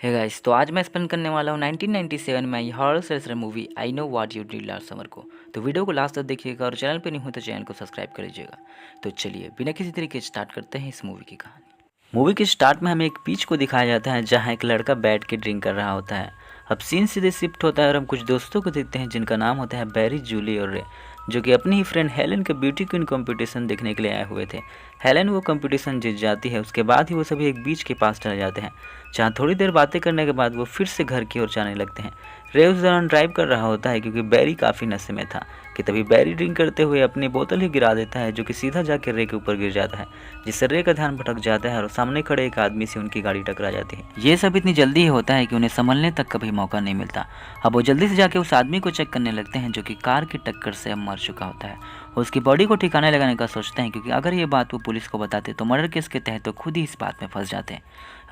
Hey guys, तो आज मैं स्पेंड करने वाला हूँ 1997 में horror thriller movie I know what you did last summer को। तो वीडियो को लास्ट तक देखिएगा और चैनल पे नहीं हो तो चैनल को सब्सक्राइब कर लीजिएगा। तो चलिए बिना किसी तरीके स्टार्ट करते हैं इस मूवी की कहानी। मूवी के स्टार्ट में हमें एक बीच को दिखाया जाता है जहाँ एक लड़का बैठ के ड्रिंक कर रहा होता है। अब सीन सीधे शिफ्ट होता है और हम कुछ दोस्तों को देखते हैं जिनका नाम होता है बैरी, जूली और रे, जो कि अपनी ही फ्रेंड हेलन के ब्यूटी क्वीन कंपटीशन देखने के लिए आए हुए थे। हेलन वो कंपटीशन जीत जाती है। उसके बाद ही वो सभी एक बीच के पास चले जाते हैं जहाँ थोड़ी देर बातें करने के बाद वो फिर से घर की ओर जाने लगते हैं। रे उस दौरान ड्राइव कर रहा होता है क्योंकि बैरी काफ़ी नशे में था कि तभी बैरी ड्रिंक करते हुए अपनी बोतल ही गिरा देता है जो कि सीधा जाकर रे के ऊपर गिर जाता है, जिससे रे का ध्यान भटक जाता है और सामने खड़े एक आदमी से उनकी गाड़ी टकरा जाती है। ये सब इतनी जल्दी ही होता है कि उन्हें संभलने तक कभी मौका नहीं मिलता। अब वो जल्दी से जाके उस आदमी को चेक करने लगते हैं जो कि कार की टक्कर से अब मर चुका होता है। उसकी बॉडी को ठिकाने लगाने का सोचते हैं क्योंकि अगर ये बात वो पुलिस को बताते तो मर्डर केस के तहत तो खुद ही इस बात में फंस जाते हैं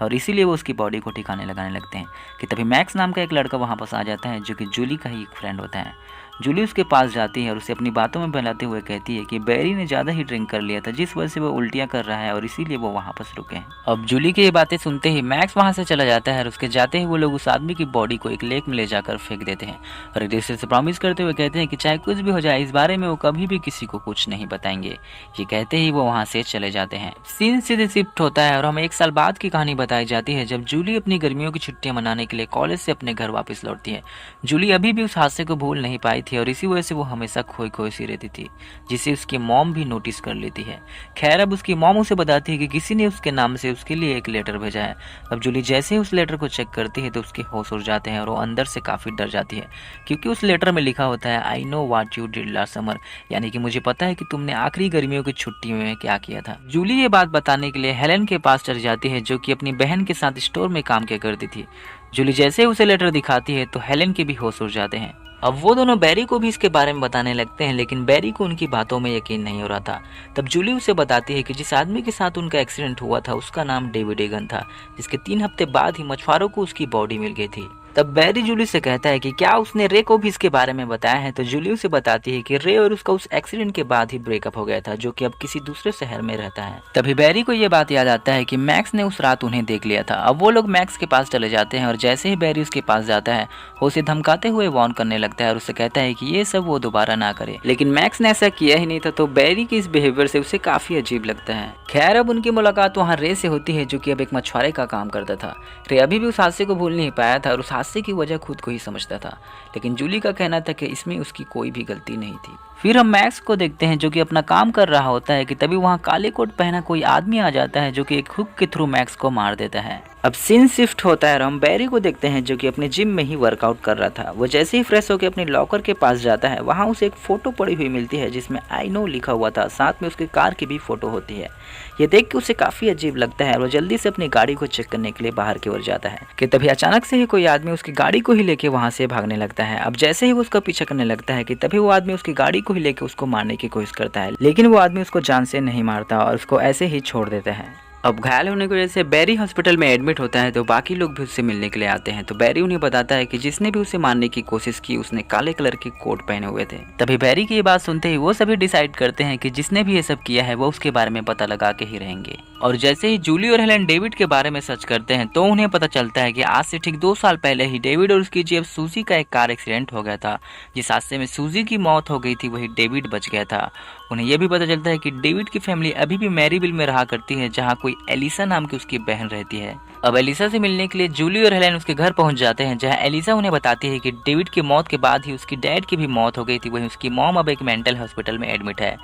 और इसीलिए वो उसकी बॉडी को ठिकाने लगाने लगते हैं कि तभी मैक्स नाम का एक लड़का वहाँ पास आ जाता है जो कि जूली का ही एक फ्रेंड होता है। जूली उसके पास जाती है और उसे अपनी बातों में बहलाते हुए कहती है कि बैरी ने ज़्यादा ही ड्रिंक कर लिया था जिस वजह से वो उल्टियाँ कर रहा है और इसीलिए वो वहाँ पास रुके हैं। अब जूली की ये बातें सुनते ही मैक्स वहाँ से चला जाता है और उसके जाते ही वो लोग उस आदमी की बॉडी को एक लेक में ले जाकर फेंक देते हैं और एक दूसरे से प्रॉमिस करते हुए कहते हैं कि चाहे कुछ भी हो जाए इस बारे में वो कभी भी किसी को कुछ नहीं बताएंगे। ये कहते ही वो वहाँ से चले जाते हैं। सीन सीधे शिफ्ट होता है और हमें एक साल बाद की कहानी बताई जाती है जब जूली अपनी गर्मियों की छुट्टियां मनाने के लिए कॉलेज से अपने घर वापस लौटती है। जूली अभी भी उस हादसे को भूल नहीं पाई थी और इसी वजह से वो हमेशा खोई खोई सी रहती थी, जिसे उसकी मॉम भी नोटिस कर लेती है। खैर अब उसकी मॉम उसे बताती है कि किसी ने उसके नाम से उसके लिए एक लेटर भेजा है। अब जूली जैसे ही उस लेटर को चेक करती है तो उसके होश उड़ जाते हैं और वो अंदर से काफ़ी डर जाती है क्योंकि उस लेटर में लिखा होता है I know what you did last summer, यानी कि मुझे पता है कि तुमने आखिरी गर्मियों की छुट्टियों में क्या किया था। जूली ये बात बताने के लिए हेलन के पास चली जाती है जो कि अपनी बहन के साथ स्टोर में काम किया करती थी। जूली जैसे ही उसे लेटर दिखाती है तो हेलन के भी होश उड़ जाते हैं। अब वो दोनों बैरी को भी इसके बारे में बताने लगते हैं लेकिन बैरी को उनकी बातों में यकीन नहीं हो रहा था। तब जूली उसे बताती है कि जिस आदमी के साथ उनका एक्सीडेंट हुआ था उसका नाम डेविड एगन था, जिसके 3 हफ्ते बाद ही मछुआरों को उसकी बॉडी मिल गई थी। तब बैरी जूली से कहता है कि क्या उसने रे को भी इसके बारे में बताया है, तो जूली उसे बताती है कि रे और उसका उस एक्सीडेंट के बाद ही ब्रेकअप हो गया था जो कि अब किसी दूसरे शहर में रहता है। तभी बैरी को ये बात याद आता है कि मैक्स ने उस रात उन्हें देख लिया था। अब वो लोग मैक्स के पास चले जाते हैं और जैसे ही बैरी उसके पास जाता है वो उसे धमकाते हुए वार्न करने लगता है और उसे कहता है कि ये सब वो दोबारा ना करे, लेकिन मैक्स ने ऐसा किया ही नहीं था। तो बैरी के इस बिहेवियर से उसे काफी अजीब लगता है। खैर अब उनकी मुलाकात वहाँ रे से होती है जो कि अब एक मछुआरे का काम करता था। रे अभी भी उस हादसे को भूल नहीं पाया था और उस हादसे की वजह खुद को ही समझता था, लेकिन जूली का कहना था कि इसमें उसकी कोई भी गलती नहीं थी। फिर हम मैक्स को देखते हैं जो कि अपना काम कर रहा होता है कि तभी वहाँ काले कोट पहना कोई आदमी आ जाता है जो कि एक हुक के थ्रू मैक्स को मार देता है। अब सीन शिफ्ट होता है और हम बैरी को देखते हैं जो कि अपने जिम में ही वर्कआउट कर रहा था। वो जैसे ही फ्रेश होकर अपने लॉकर के पास जाता है वहाँ उसे एक फोटो पड़ी हुई मिलती है जिसमें आई नो लिखा हुआ था, साथ में उसकी कार की भी फोटो होती है। ये देख के उसे काफी अजीब लगता है और वो जल्दी से अपनी गाड़ी को चेक करने के लिए बाहर की ओर जाता है कि तभी अचानक से ही कोई आदमी उसकी गाड़ी को ही लेके वहाँ से भागने लगता है। अब जैसे ही वो उसका पीछा करने लगता है कि तभी वो आदमी उसकी गाड़ी को ही लेके उसको मारने की कोशिश करता है, लेकिन वो आदमी उसको जान से नहीं मारता और उसको ऐसे ही छोड़ देता है। अब घायल होने की वजह से बैरी हॉस्पिटल में एडमिट होता है तो बाकी लोग भी उससे मिलने के लिए आते हैं। तो बैरी उन्हें बताता है कि जिसने भी उसे मारने की कोशिश की उसने काले कलर के कोट पहने हुए थे। तभी बैरी की ये बात सुनते ही वो सभी डिसाइड करते हैं कि जिसने भी ये सब किया है वो उसके बारे में पता लगा के ही रहेंगे। और जैसे ही जूली और हेलन डेविड के बारे में सर्च करते हैं तो उन्हें पता चलता है कि आज से ठीक 2 साल पहले ही डेविड और उसकी जीएफ सूजी का एक कार एक्सीडेंट हो गया था। जिस हादसे में सूजी की मौत हो गई थी वही डेविड बच गया था। उन्हें यह भी पता चलता है कि डेविड की फैमिली अभी भी मैरीविल में रहा करती है जहाँ कोई एलिसा नाम की उसकी बहन रहती है। अब एलिसा से मिलने के लिए जूली और हेलेन उसके घर पहुंच जाते हैं जहां एलिसा उन्हें बताती है कि डेविड की मौत के बाद ही उसकी डैड की भी मौत हो गई थी। वहीं उसकी मॉम अब एक मेंटल हॉस्पिटल में एडमिट है।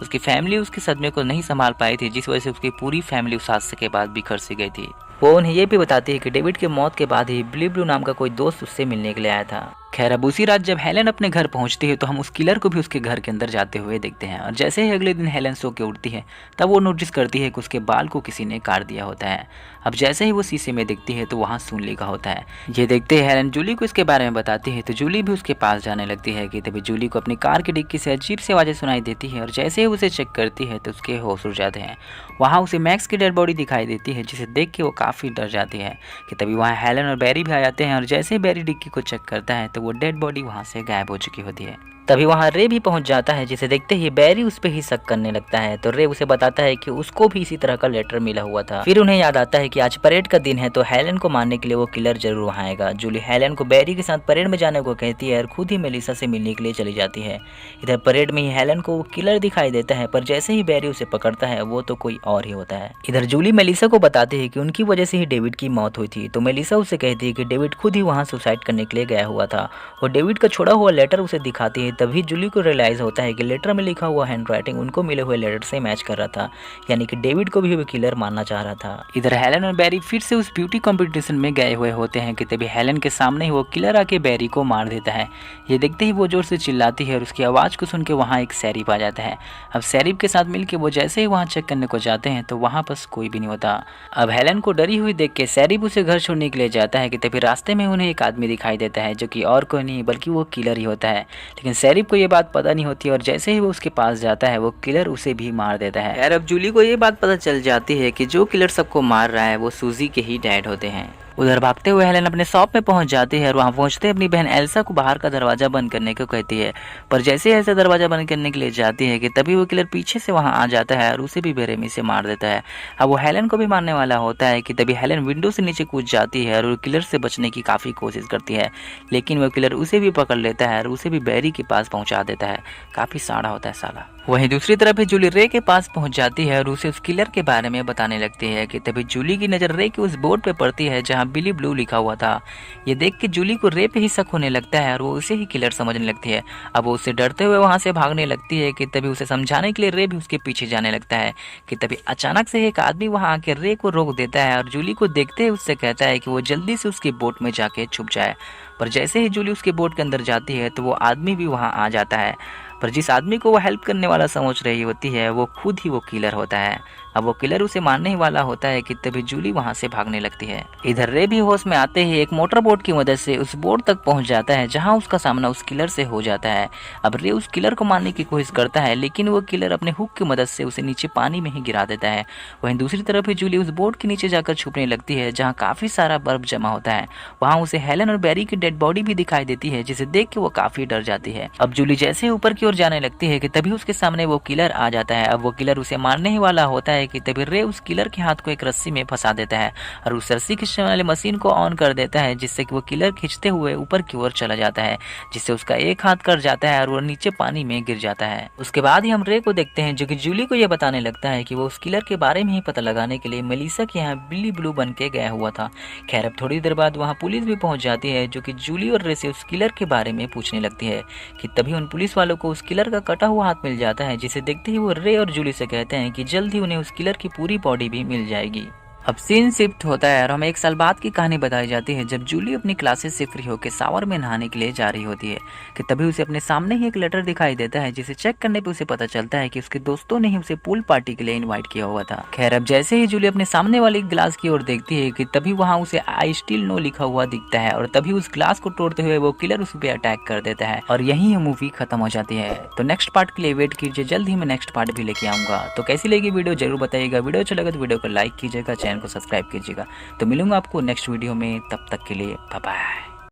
उसकी फैमिली उसके सदमे को नहीं संभाल पाई थी जिस वजह से उसकी पूरी फैमिली उस हादसे के बाद बिखर सी गई थी। वो उन्हें ये भी बताती है कि डेविड के मौत के बाद ही ब्लू नाम का कोई दोस्त उससे मिलने के लिए आया था। खैर अब उसी रात जब हेलन अपने घर पहुंचती है तो हम उस किलर को भी उसके घर के अंदर जाते हुए देखते हैं और जैसे ही अगले दिन हेलन सो के उठती है तब वो नोटिस करती है कि उसके बाल को किसी ने काट दिया होता है। अब जैसे ही वो शीशे में देखती है तो वहाँ सुन लिखा होता है। ये देखते ही हेलन जूली को इसके बारे में बताती है तो जूली भी उसके पास जाने लगती है कि तभी जूली को अपनी कार की डिक्की से अजीब सी आवाज़ें सुनाई देती है और जैसे ही उसे चेक करती है तो उसके होश उड़ जाते हैं। वहाँ उसे मैक्स की डेड बॉडी दिखाई देती है जिसे देख के वो काफ़ी डर जाती है कि तभी वहाँ हेलन और बैरी भी आ जाते हैं और जैसे ही बैरी डिक्की को चेक करता है तो वो डेड बॉडी वहाँ से गायब हो चुकी होती है। तभी वहाँ रे भी पहुंच जाता है, जिसे देखते ही बैरी उस पे ही शक करने लगता है। तो रे उसे बताता है कि उसको भी इसी तरह का लेटर मिला हुआ था। फिर उन्हें याद आता है कि आज परेड का दिन है, तो हेलन को मारने के लिए वो किलर जरूर वहाँ आएगा। जूली हेलन को बैरी के साथ परेड में जाने को कहती है और खुद ही मेलिसा से मिलने के लिए चली जाती है। इधर परेड में ही हेलन को वो किलर दिखाई देता है, पर जैसे ही बैरी उसे पकड़ता है वो तो कोई और ही होता है। इधर जूली मेलिसा को बताती है कि उनकी वजह से ही डेविड की मौत हुई थी। तो मेलिसा उसे कहती है कि डेविड खुद ही वहाँ सुसाइड करने के लिए गया हुआ था और डेविड का छोड़ा हुआ लेटर उसे दिखाती है। तभी जूली को रियलाइज होता है कि लेटर में लिखा हुआ हैंडराइटिंग उनको मिले हुए लेटर से मैच कर रहा था, यानी कि डेविड को भी वो किलर मारना चाह रहा था। इधर हेलन और बैरी फिर से उस ब्यूटी कंपटीशन में गए हुए होते हैं कि तभी हेलन के सामने ही वो किलर आके बैरी को मार देता है। ये देखते ही वो जोर से चिल्लाती है और उसकी आवाज़ को सुन के वहाँ एक शरीफ आ जाता है। अब शरीफ के साथ मिलकर वो जैसे ही वहाँ चेक करने को जाते हैं तो वहाँ बस कोई भी नहीं होता। अब हेलन को डरी हुई देख के शरीफ उसे घर छोड़ने के लिए जाता है कि तभी रास्ते में उन्हें एक आदमी दिखाई देता है जो कि और कोई नहीं बल्कि वो किलर ही होता है। लेकिन शरीफ को ये बात पता नहीं होती और जैसे ही वो उसके पास जाता है वो किलर उसे भी मार देता है। यार अब जूली को ये बात पता चल जाती है कि जो किलर सबको मार रहा है वो सूजी के ही डैड होते हैं। उधर भागते हुए हेलन अपने शॉप में पहुंच जाती है और वहां पहुंचते अपनी बहन एल्सा को बाहर का दरवाजा बंद करने को कहती है, पर जैसे ही ऐसा दरवाजा बंद करने के लिए जाती है कि तभी वो किलर पीछे से वहां आ जाता है और उसे भी बेरहमी से मार देता है। अब वो हेलन को भी मारने वाला होता है कि तभी हेलन विंडो से नीचे कूद जाती है और वो किलर से बचने की काफ़ी कोशिश करती है, लेकिन वो किलर उसे भी पकड़ लेता है और उसे भी बैरी के पास पहुँचा देता है। काफ़ी साड़ा होता है साला। वहीं दूसरी तरफ ही जूली रे के पास पहुंच जाती है और उसे उस किलर के बारे में बताने लगती है कि तभी जूली की नज़र रे के उस बोर्ड पे पड़ती है जहां बिली ब्लू लिखा हुआ था। ये देख के जूली को रे पे ही शक होने लगता है और वो उसे ही किलर समझने लगती है। अब वो उससे डरते हुए वहां से भागने लगती है कि तभी उसे समझाने के लिए रे भी उसके पीछे जाने लगता है कि तभी अचानक से एक आदमी वहां आके रे को रोक देता है और जूली को देखते ही उससे कहता है कि वो जल्दी से उसकी बोट में जाके छुप जाए। पर जैसे ही जूली उसके बोट के अंदर जाती है तो वो आदमी भी वहां आ जाता है, पर जिस आदमी को वो हेल्प करने वाला समझ रही होती है वो खुद ही वो किलर होता है। अब वो किलर उसे मारने ही वाला होता है कि तभी जूली वहां से भागने लगती है। इधर रे भी होश में आते ही एक मोटर बोट की मदद से उस बोट तक पहुंच जाता है जहां उसका सामना उस किलर से हो जाता है। अब रे उस किलर को मारने की कोशिश करता है, लेकिन वो किलर अपने हुक की मदद से उसे नीचे पानी में ही गिरा देता है। वहीं दूसरी तरफ ही जूली उस बोट के नीचे जाकर छुपने लगती है जहाँ काफी सारा बर्फ जमा होता है। वहाँ उसे हेलन और बैरी की डेड बॉडी भी दिखाई देती है, जिसे देख के वो काफी डर जाती है। अब जूली जैसे ऊपर की ओर जाने लगती है कि तभी उसके सामने वो किलर आ जाता है। अब वो किलर उसे मारने ही वाला होता है कि तभी रे उस किलर के हाथ को एक रस्सी में फंसा देता है और उस रस्सी खींचने वाले मशीन को ऑन कर देता है, जिससे कि वो किलर खींचते हुए ऊपर की ओर चला जाता है, जिससे उसका एक हाथ कट जाता है और वो नीचे पानी में गिर जाता है। उसके बाद ही हम रे को देखते हैं जो कि जूली को यह बताने लगता है कि वो उस किलर के बारे में ही पता लगाने के लिए मेलिसा के यहाँ बिली ब्लू बन के गया हुआ था। खैर अब थोड़ी देर बाद वहाँ पुलिस भी पहुंच जाती है जो कि जूली और रे से उस किलर के बारे में पूछने लगती है कि तभी उन पुलिस वालों को उस किलर का कटा हुआ हाथ मिल जाता है, जिसे देखते ही वो रे और जूली से कहते हैं कि जल्द ही उन्हें उस किलर की पूरी बॉडी भी मिल जाएगी। अब सीन शिफ्ट होता है और हमें 1 साल बाद की कहानी बताई जाती है जब जूली अपनी क्लासेस से फ्री होकर शावर में नहाने के लिए जा रही होती है कि तभी उसे अपने सामने ही एक लेटर दिखाई देता है, जिसे चेक करने पे उसे पता चलता है कि उसके दोस्तों ने ही उसे पूल पार्टी के लिए इनवाइट किया हुआ था। खैर अब जैसे ही जूली अपने सामने वाले ग्लास की ओर देखती है कि तभी वहाँ उसे आई स्टिल नो लिखा हुआ दिखता है और तभी उस ग्लास को तोड़ते हुए वो किलर उस पर अटैक कर देता है और यही ये मूवी खत्म हो जाती है। तो नेक्स्ट पार्ट के लिए वेट कीजिए, जल्द ही मैं नेक्स्ट पार्ट भी लेके आऊंगा। तो कैसी लगी वीडियो जरूर बताइएगा। वीडियो अच्छा लगा तो वीडियो को लाइक कीजिएगा, चैनल को सब्सक्राइब कीजिएगा। तो मिलूंगा आपको नेक्स्ट वीडियो में, तब तक के लिए बाय बाय।